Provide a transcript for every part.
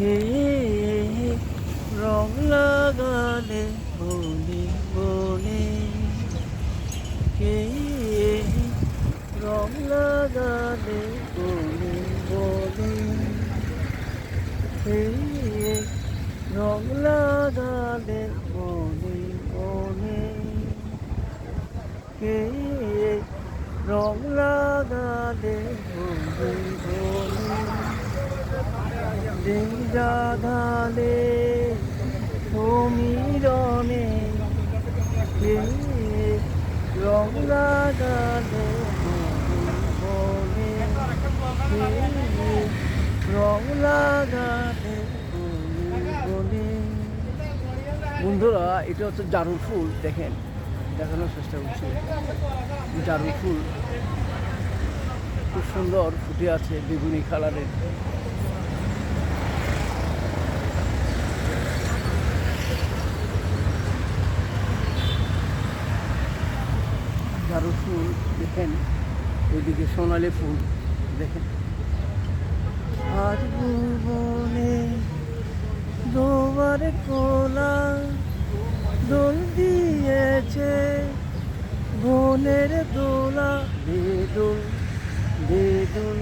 কে রং লাগালে বনে বনে, কে রং লাগালে বনে বনে, কে রং লাগালে বনে বনে, কে রং লাগালে বনে বনে, দিন রাধালে সমীরণে, কে রং লাগালে বনে বনে, কে রং লাগালে বনে বনে। বন্ধুরা, এটা হচ্ছে জারুল ফুল। দেখেন, দেখানোর চেষ্টা করছি। জারুল ফুল খুব সুন্দর ফুটে আছে, বেগুনি কালারের। জারুল ফুল দেখেন, ওইদিকে সোনালি ফুল দেখেন। আজ ভুবনে দোয়ার কোলা দোল দিয়েছে, বনের দোলা বেদুল বেদুল।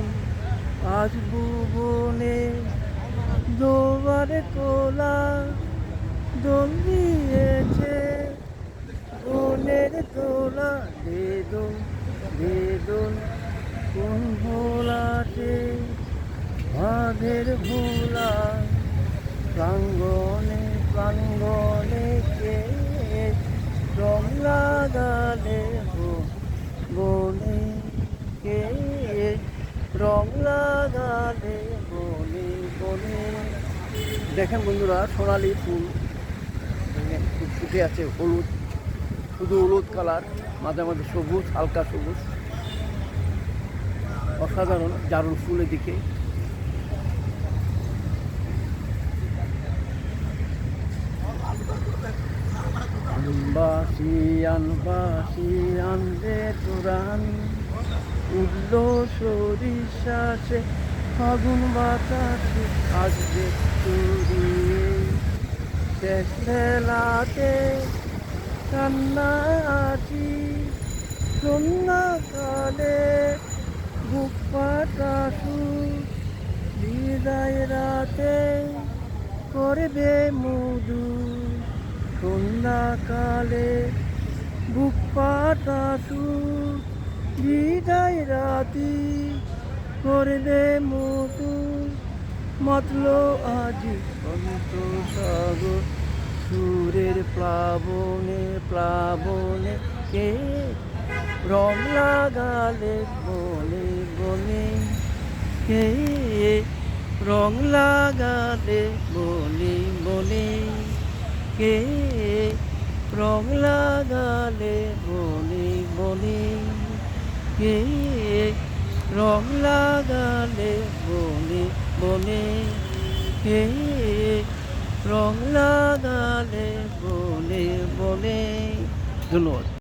আজ ভুবনে দোয়ার কোলা দোল দিয়েছে, বনের দোলা বেদুল বেদুল। কোন ভোলাতে বাঘের ভোলা, প্রাঙ্গণে প্রাঙ্গণে, কে রং লাগালে বনে, কে রং লাগালে বনে বনে। দেখেন বন্ধুরা, সোনালি ফুল খুব ফুটে আছে, হলুদ, শুধু হলুদ কালার, মাঝে মাঝে সবুজ, হালকা সবুজ। অসাধারণ জারুল ফুল। এদিকে বাসিয়ান বাসিয়ান রে তোরান, উঠল সরিষাসে ফাগুন বাতাসে, আসবে চুরিয়ে শেষ বেলাতে কান্না আছি। সন্ধ্যাকালে বুক পাটা সুর, বিদায় রাতে করবে মধু। সন্ধ্যাকালে বুক পাটা সুর, বিদায় রাতি করবে মধু। মাতলো আজি অন্ত সাগর, সুরের প্লাবনে প্লাবনে, কে রং লাগালে বনে বনে, কে রং লাগালে বনে বনে, কে রং লাগালে বনে বনে, কে রং লাগালে বনে বনে, কে রং লাগালে বনে বনে। ধন্যবাদ।